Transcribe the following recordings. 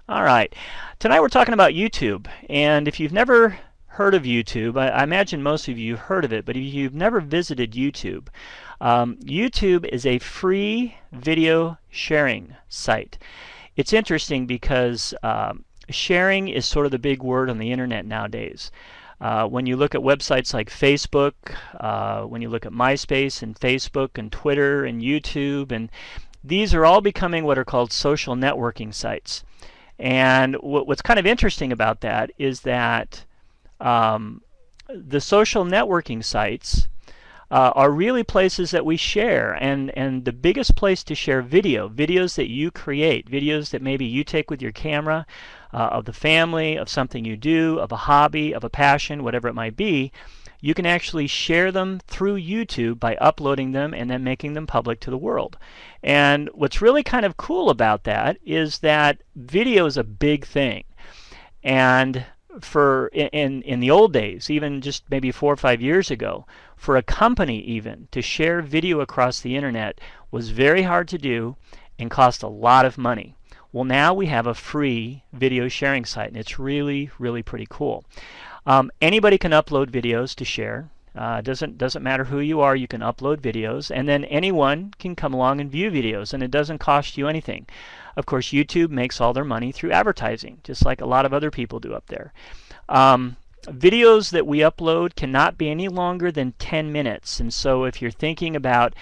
All right. Tonight we're talking about YouTube. And if you've never heard of YouTube, I imagine most of you have heard of it, but if you've never visited YouTube, YouTube is a free video sharing site. It's interesting because sharing is sort of the big word on the internet nowadays. When you look at websites like Facebook, when you look at MySpace and Facebook and Twitter and YouTube, and these are all becoming what are called social networking sites. And what's kind of interesting about that is that the social networking sites are really places that we share, and the biggest place to share videos that you create, videos that maybe you take with your camera, of the family, of something you do, of a hobby, of a passion, whatever it might be. You can actually share them through YouTube by uploading them and then making them public to the world. And what's really kind of cool about that is that video is a big thing. And in the old days, even just maybe 4 or 5 years ago, for a company even to share video across the internet was very hard to do and cost a lot of money. Well, now we have a free video sharing site, and it's really, really pretty cool. Anybody can upload videos to share. Doesn't matter who you are, you can upload videos, and then anyone can come along and view videos, and it doesn't cost you anything. Of course, YouTube makes all their money through advertising, just like a lot of other people do up there. Videos that we upload cannot be any longer than 10 minutes, and so if you're thinking about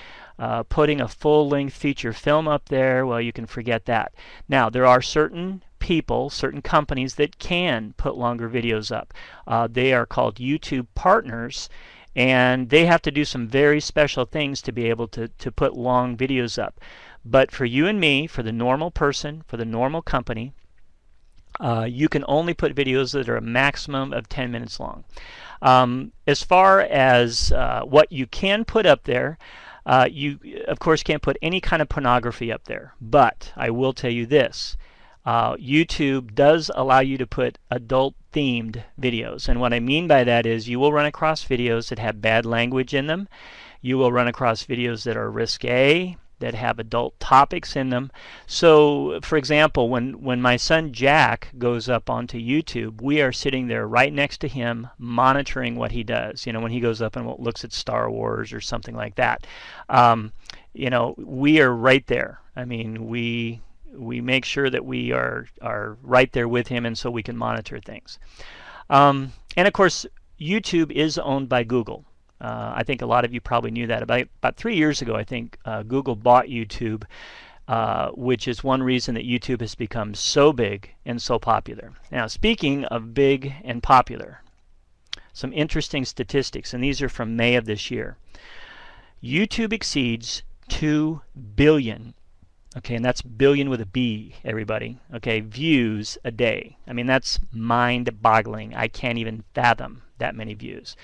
putting a full-length feature film up there, well, you can forget that. Now, there are certain people, certain companies that can put longer videos up. They are called YouTube partners, and they have to do some very special things to be able to put long videos up. But for you and me, for the normal person, for the normal company, you can only put videos that are a maximum of 10 minutes long. As far as what you can put up there, you of course can't put any kind of pornography up there. But I will tell you this. YouTube does allow you to put adult-themed videos. And what I mean by that is you will run across videos that have bad language in them. You will run across videos that are risque, that have adult topics in them. So, for example, when my son Jack goes up onto YouTube, we are sitting there right next to him monitoring what he does. You know, when he goes up and looks at Star Wars or something like that. You know, we are right there. I mean, we make sure that we are right there with him, and so we can monitor things. And of course, YouTube is owned by Google. I think a lot of you probably knew that. About 3 years ago, I think Google bought YouTube, which is one reason that YouTube has become so big and so popular. Now, speaking of big and popular, some interesting statistics, and these are from May of this year. YouTube exceeds 2 billion. Okay, and that's billion with a B, everybody. Okay, views a day. I mean, that's mind-boggling. I can't even fathom that many views.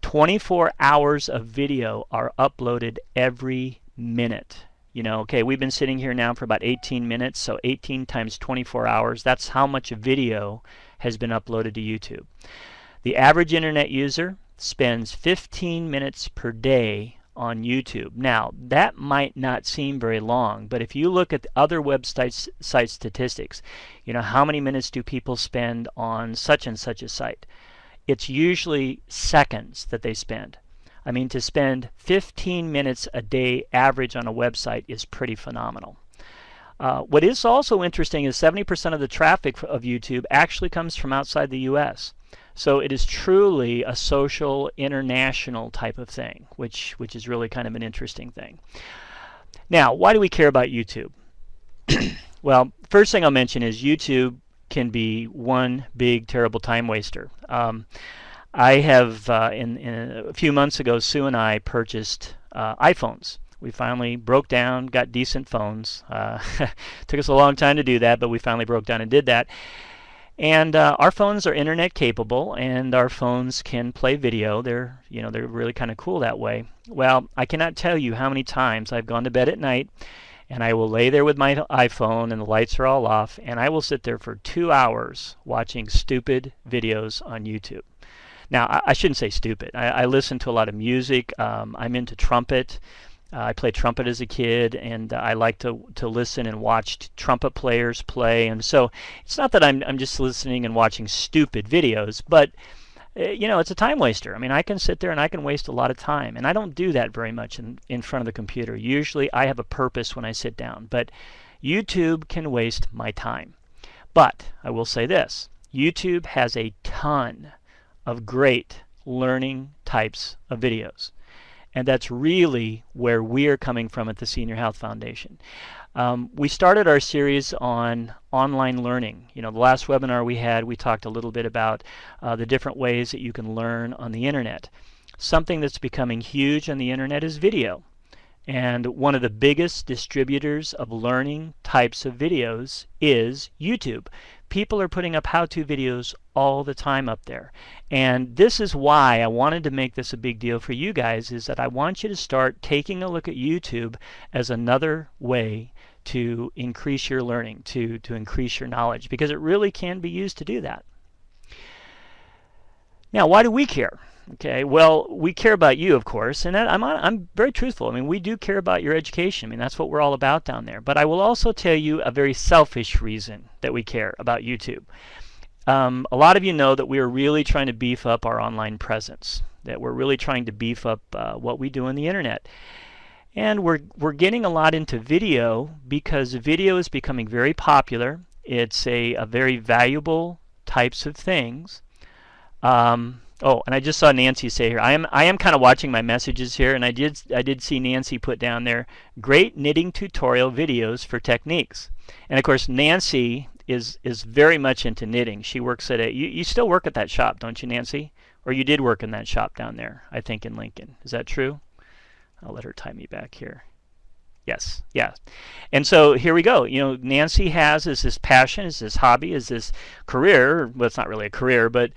24 hours of video are uploaded every minute. You know, okay, we've been sitting here now for about 18 minutes, so 18 times 24 hours, that's how much video has been uploaded to YouTube. The average internet user spends 15 minutes per day on YouTube. Now, that might not seem very long, but if you look at other website statistics, you know, how many minutes do people spend on such and such a site? It's usually seconds that they spend. I mean, to spend 15 minutes a day average on a website is pretty phenomenal. What is also interesting is 70% of the traffic of YouTube actually comes from outside the US. So it is truly a social, international type of thing, which is really kind of an interesting thing. Now, why do we care about YouTube? Well, first thing I'll mention is YouTube can be one big, terrible time waster. I have, in a few months ago, Sue and I purchased iPhones. We finally broke down, got decent phones. Took us a long time to do that, but we finally broke down and did that. And our phones are internet capable, and our phones can play video. They're really kind of cool that way. Well, I cannot tell you how many times I've gone to bed at night, and I will lay there with my iPhone, and the lights are all off, and I will sit there for 2 hours watching stupid videos on YouTube. Now, I shouldn't say stupid. I listen to a lot of music. I'm into trumpet. I played trumpet as a kid, and I like to listen and watch trumpet players play. And so it's not that I'm just listening and watching stupid videos, but you know, it's a time waster. I mean, I can sit there and I can waste a lot of time, and I don't do that very much in front of the computer. Usually I have a purpose when I sit down, but YouTube can waste my time. But I will say this, YouTube has a ton of great learning types of videos. And that's really where we are coming from at the Senior Health Foundation. We started our series on online learning. You know, the last webinar we had, we talked a little bit about the different ways that you can learn on the internet. Something that's becoming huge on the internet is video. And one of the biggest distributors of learning types of videos is YouTube. People are putting up how-to videos all the time up there. And this is why I wanted to make this a big deal for you guys, is that I want you to start taking a look at YouTube as another way to increase your learning, to increase your knowledge, because it really can be used to do that. Now, why do we care? Okay, well, we care about you, of course, and I'm very truthful. I mean, we do care about your education. I mean, that's what we're all about down there. But I will also tell you a very selfish reason that we care about YouTube. A lot of you know that we are really trying to beef up our online presence, that we're really trying to beef up what we do on the internet. And we're getting a lot into video because video is becoming very popular. It's a very valuable types of things. Oh, and I just saw Nancy say here, I am kind of watching my messages here, and I did see Nancy put down there, great knitting tutorial videos for techniques. And of course, Nancy is very much into knitting. She works at you still work at that shop, don't you, Nancy? Or you did work in that shop down there, I think in Lincoln. Is that true? I'll let her tie me back here. Yes, yeah. And so here we go. You know, Nancy has this passion, is this hobby, is this career. Well, it's not really a career, but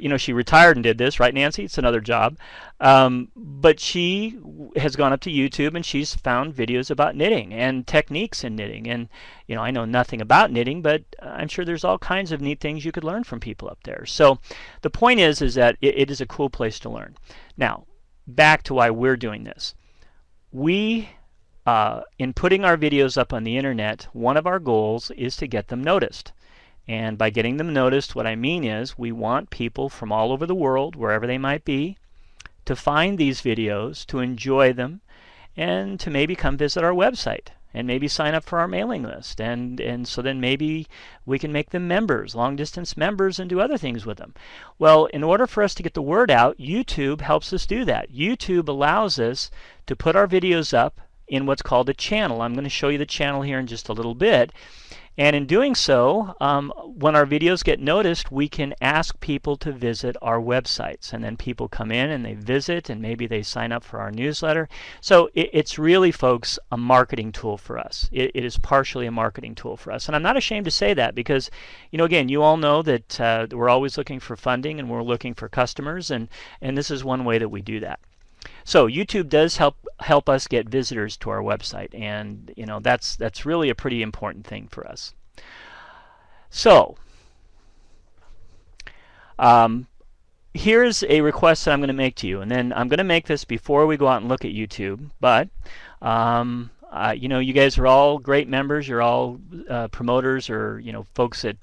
you know, she retired and did this, right, Nancy? It's another job. But she has gone up to YouTube and she's found videos about knitting and techniques in knitting. And, you know, I know nothing about knitting, but I'm sure there's all kinds of neat things you could learn from people up there. So the point is that it is a cool place to learn. Now, back to why we're doing this. We, in putting our videos up on the internet, one of our goals is to get them noticed. And by getting them noticed, what I mean is we want people from all over the world, wherever they might be, to find these videos, to enjoy them, and to maybe come visit our website and maybe sign up for our mailing list. And so then maybe we can make them members, long-distance members, and do other things with them. Well, in order for us to get the word out, YouTube helps us do that. YouTube allows us to put our videos up in what's called a channel. I'm going to show you the channel here in just a little bit. And in doing so, when our videos get noticed, we can ask people to visit our websites. And then people come in and they visit, and maybe they sign up for our newsletter. So it's really, folks, a marketing tool for us. It is partially a marketing tool for us. And I'm not ashamed to say that because, you know, again, you all know that we're always looking for funding and we're looking for customers. And this is one way that we do that. So YouTube does help us get visitors to our website, and you know that's really a pretty important thing for us. So here's a request that I'm going to make to you, and then I'm going to make this before we go out and look at YouTube. But you know, you guys are all great members. You're all promoters, or you know, folks that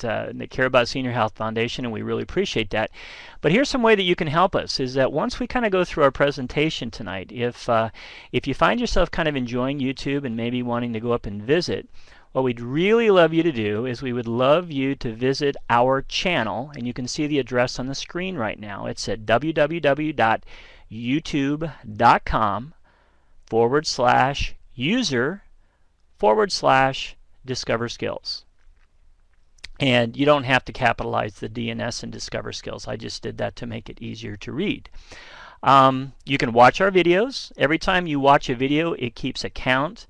care about Senior Health Foundation, and we really appreciate that. But here's some way that you can help us, is that once we kind of go through our presentation tonight, if you find yourself kind of enjoying YouTube and maybe wanting to go up and visit, what we'd really love you to do is we would love you to visit our channel, and you can see the address on the screen right now. It's at www.youtube.com/user/discover skills. And you don't have to capitalize the DNS and discover skills. I just did that to make it easier to read. You can watch our videos. Every time you watch a video, it keeps a count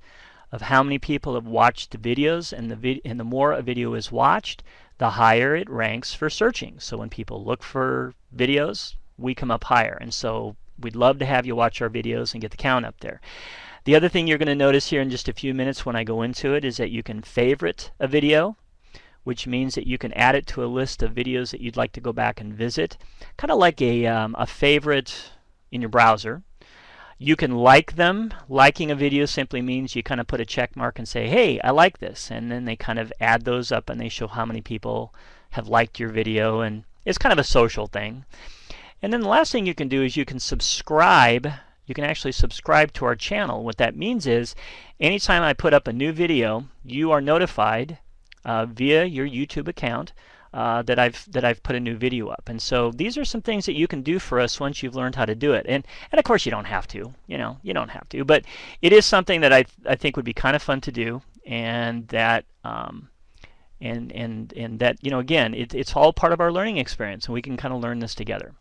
of how many people have watched the videos, and the more a video is watched, the higher it ranks for searching. So when people look for videos, we come up higher. And so we'd love to have you watch our videos and get the count up there. The other thing you're going to notice here in just a few minutes when I go into it is that you can favorite a video, which means that you can add it to a list of videos that you'd like to go back and visit, kind of like a favorite in your browser. You can like them. Liking a video simply means you kind of put a check mark and say, hey, I like this. And then they kind of add those up and they show how many people have liked your video. And it's kind of a social thing. And then the last thing you can do is you can subscribe. You can actually subscribe to our channel. What that means is anytime I put up a new video, you are notified via your YouTube account that I've put a new video up. And so these are some things that you can do for us once you've learned how to do it. And of course you don't have to. You don't have to. But it is something that I think would be kind of fun to do, and that and that again, it's all part of our learning experience, and we can kind of learn this together.